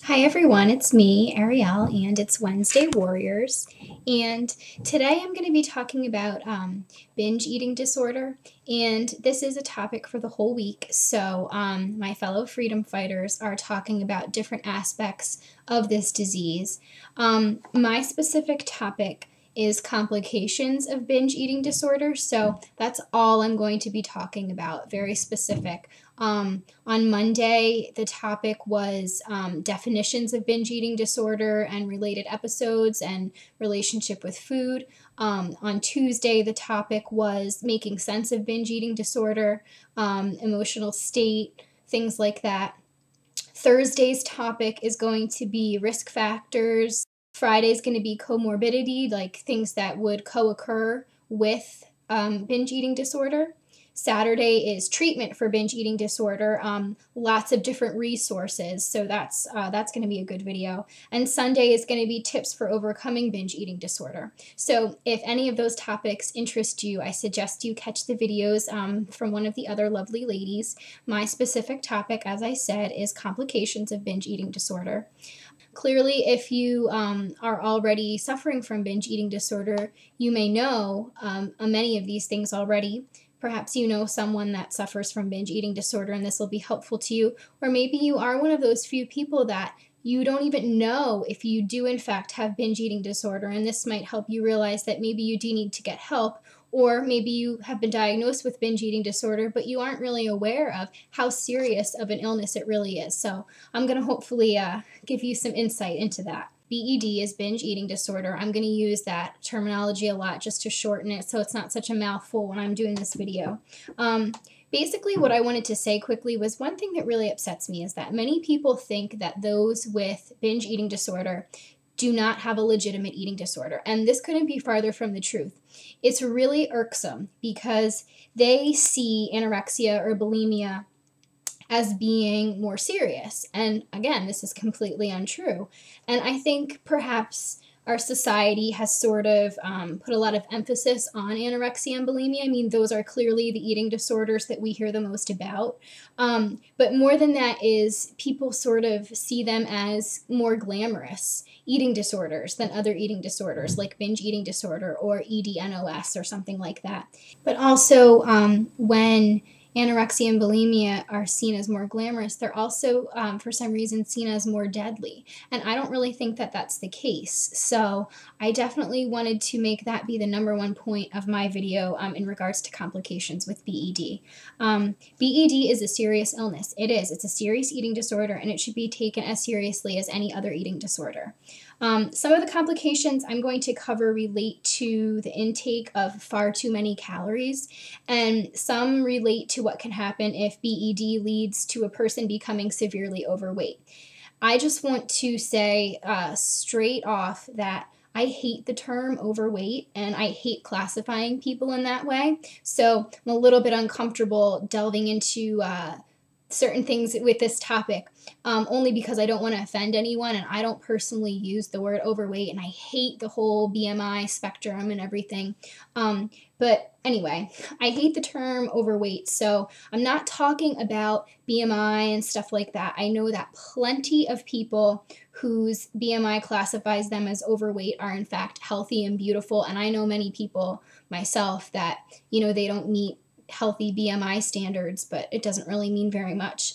Hi everyone, it's me, Arielle, and it's Wednesday Warriors. And today I'm going to be talking about binge eating disorder. And this is a topic for the whole week. So, my fellow freedom fighters are talking about different aspects of this disease. My specific topic is complications of binge eating disorder. So, that's all I'm going to be talking about, very specific. On Monday, the topic was definitions of binge eating disorder and related episodes and relationship with food. On Tuesday, the topic was making sense of binge eating disorder, emotional state, things like that. Thursday's topic is going to be risk factors. Friday's going to be comorbidity, like things that would co-occur with binge eating disorder. Saturday is treatment for binge eating disorder, lots of different resources, so that's going to be a good video. And Sunday is going to be tips for overcoming binge eating disorder. So if any of those topics interest you, I suggest you catch the videos from one of the other lovely ladies. My specific topic, as I said, is complications of binge eating disorder. Clearly, if you are already suffering from binge eating disorder, you may know many of these things already. Perhaps you know someone that suffers from binge eating disorder and this will be helpful to you. Or maybe you are one of those few people that you don't even know if you do in fact have binge eating disorder, and this might help you realize that maybe you do need to get help. Or maybe you have been diagnosed with binge eating disorder, but you aren't really aware of how serious of an illness it really is. So I'm going to hopefully give you some insight into that. BED is binge eating disorder. I'm going to use that terminology a lot just to shorten it so it's not such a mouthful when I'm doing this video. Basically, what I wanted to say quickly was one thing that really upsets me is that many people think that those with binge eating disorder do not have a legitimate eating disorder. And this couldn't be farther from the truth. It's really irksome because they see anorexia or bulimia as being more serious. And again, this is completely untrue. And I think perhaps our society has sort of put a lot of emphasis on anorexia and bulimia. I mean, those are clearly the eating disorders that we hear the most about. But more than that is people sort of see them as more glamorous eating disorders than other eating disorders like binge eating disorder or EDNOS or something like that. But also when anorexia and bulimia are seen as more glamorous, they're also, for some reason, seen as more deadly. And I don't really think that that's the case. So I definitely wanted to make that be the #1 point of my video in regards to complications with BED. BED is a serious illness. It is. It's a serious eating disorder, and it should be taken as seriously as any other eating disorder. Some of the complications I'm going to cover relate to the intake of far too many calories, and some relate to what can happen if BED leads to a person becoming severely overweight. I just want to say straight off that I hate the term overweight, and I hate classifying people in that way. So I'm a little bit uncomfortable delving into certain things with this topic, only because I don't want to offend anyone, and I don't personally use the word overweight, and I hate the whole BMI spectrum and everything. But anyway, I hate the term overweight, so I'm not talking about BMI and stuff like that. I know that plenty of people whose BMI classifies them as overweight are in fact healthy and beautiful, and I know many people myself that, you know, they don't meet healthy BMI standards, but it doesn't really mean very much.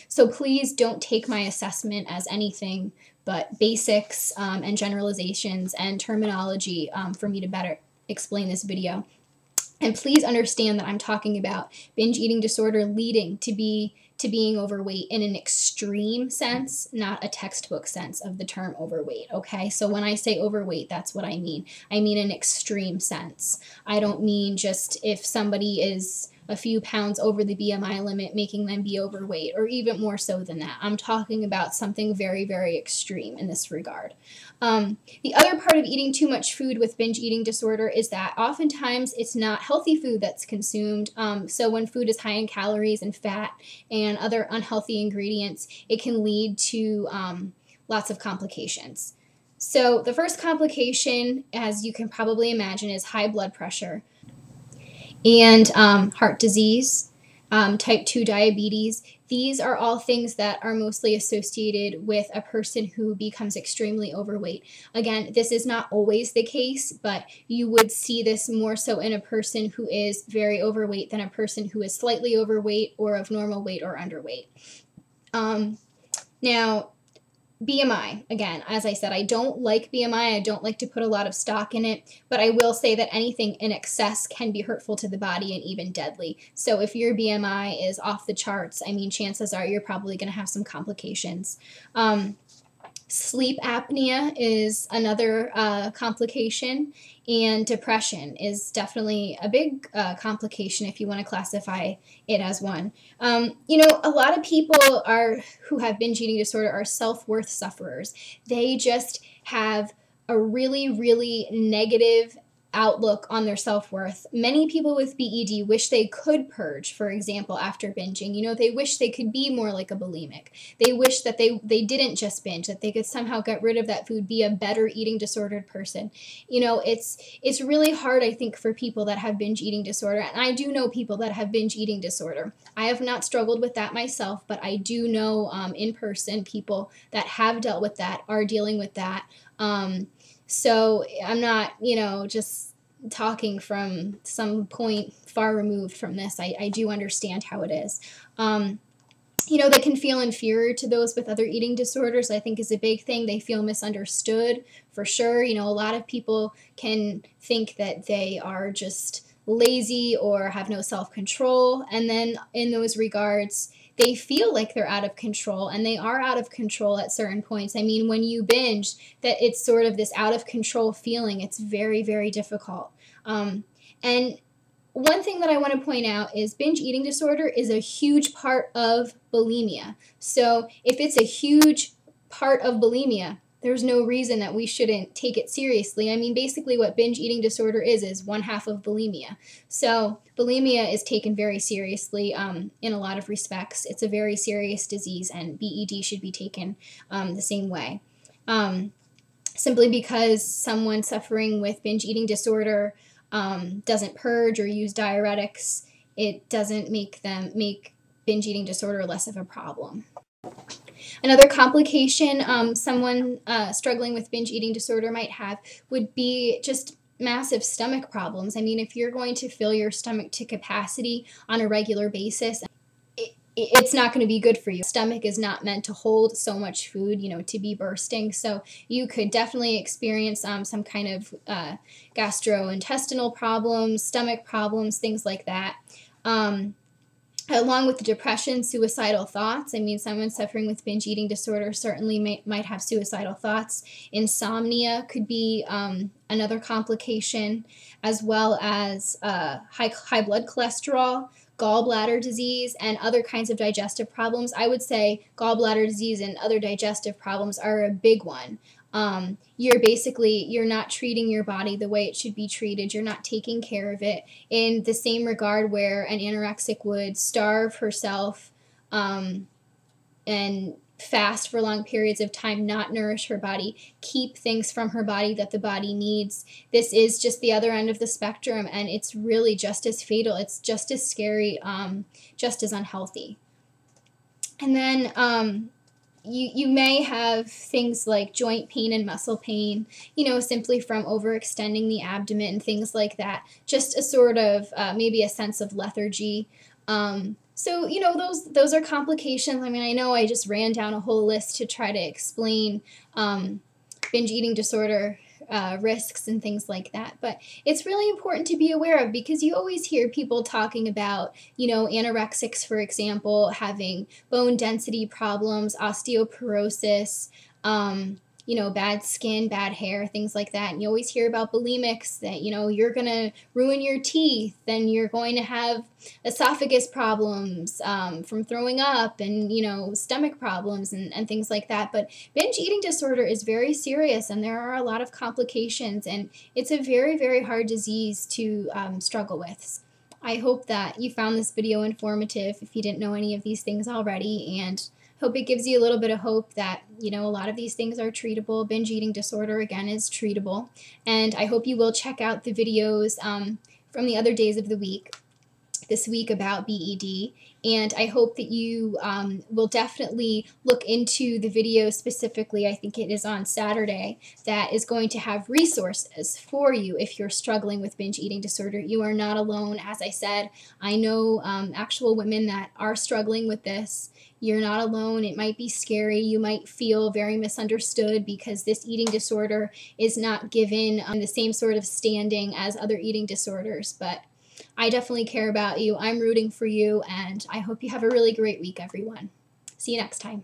So please don't take my assessment as anything but basics and generalizations and terminology for me to better explain this video. And please understand that I'm talking about binge eating disorder leading to being overweight in an extreme sense, not a textbook sense of the term overweight, okay? So when I say overweight, that's what I mean. I mean an extreme sense. I don't mean just if somebody is a few pounds over the BMI limit, making them be overweight, or even more so than that. I'm talking about something very, very extreme in this regard. The other part of eating too much food with binge eating disorder is that oftentimes it's not healthy food that's consumed. So when food is high in calories and fat and other unhealthy ingredients, it can lead to lots of complications. So the first complication, as you can probably imagine, is high blood pressure and heart disease, type 2 diabetes. These are all things that are mostly associated with a person who becomes extremely overweight. Again, this is not always the case, but you would see this more so in a person who is very overweight than a person who is slightly overweight or of normal weight or underweight. Now, BMI, again, as I said, I don't like BMI. I don't like to put a lot of stock in it, but I will say that anything in excess can be hurtful to the body and even deadly. So if your BMI is off the charts, I mean, chances are you're probably going to have some complications. Sleep apnea is another complication, and depression is definitely a big complication if you want to classify it as one. A lot of people who have binge eating disorder are self-worth sufferers. They just have a really, really negative outlook on their self-worth. Many people with BED wish they could purge, for example, after binging. They wish they could be more like a bulimic. They wish that they didn't just binge, that they could somehow get rid of that food, be a better eating disordered person. It's really hard, I think, for people that have binge eating disorder. And I do know people that have binge eating disorder. I have not struggled with that myself, but I do know in person people that have dealt with that, are dealing with that. So I'm not, just talking from some point far removed from this. I do understand how it is. They can feel inferior to those with other eating disorders, I think is a big thing. They feel misunderstood, for sure. A lot of people can think that they are just lazy or have no self-control. And then in those regards, they feel like they're out of control, and they are out of control at certain points. I mean, when you binge, that it's sort of this out of control feeling. It's very, very difficult. And one thing that I want to point out is binge eating disorder is a huge part of bulimia. So if it's a huge part of bulimia, there's no reason that we shouldn't take it seriously. I mean, basically what binge eating disorder is one half of bulimia. So bulimia is taken very seriously in a lot of respects. It's a very serious disease, and BED should be taken the same way. Simply because someone suffering with binge eating disorder doesn't purge or use diuretics, it doesn't make binge eating disorder less of a problem. Another complication someone struggling with binge eating disorder might have would be just massive stomach problems. I mean, if you're going to fill your stomach to capacity on a regular basis, it's not going to be good for you. Stomach is not meant to hold so much food, to be bursting. So you could definitely experience some kind of gastrointestinal problems, stomach problems, things like that. Along with depression, suicidal thoughts. I mean, someone suffering with binge eating disorder certainly might have suicidal thoughts. Insomnia could be another complication, as well as high blood cholesterol, gallbladder disease, and other kinds of digestive problems. I would say gallbladder disease and other digestive problems are a big one. You're not treating your body the way it should be treated. You're not taking care of it in the same regard where an anorexic would starve herself and fast for long periods of time, not nourish her body, keep things from her body that the body needs. This is just the other end of the spectrum, and it's really just as fatal. It's just as scary, just as unhealthy. And then you may have things like joint pain and muscle pain, simply from overextending the abdomen, things like that. Just a sort of maybe a sense of lethargy. So, those are complications. I mean, I know I just ran down a whole list to try to explain binge eating disorder risks and things like that. But it's really important to be aware of, because you always hear people talking about, anorexics, for example, having bone density problems, osteoporosis, bad skin, bad hair, things like that. And you always hear about bulimics that, you're going to ruin your teeth, and you're going to have esophagus problems from throwing up, and, stomach problems and things like that. But binge eating disorder is very serious, and there are a lot of complications, and it's a very, very hard disease to struggle with. I hope that you found this video informative if you didn't know any of these things already, and hope it gives you a little bit of hope that, a lot of these things are treatable. Binge eating disorder, again, is treatable. And I hope you will check out the videos from the other days of the week. this week about BED, and I hope that you will definitely look into the video specifically. I think it is on Saturday, that is going to have resources for you if you're struggling with binge eating disorder. You are not alone. As I said, I know actual women that are struggling with this. You're not alone. It might be scary. You might feel very misunderstood because this eating disorder is not given the same sort of standing as other eating disorders, but I definitely care about you. I'm rooting for you, and I hope you have a really great week, everyone. See you next time.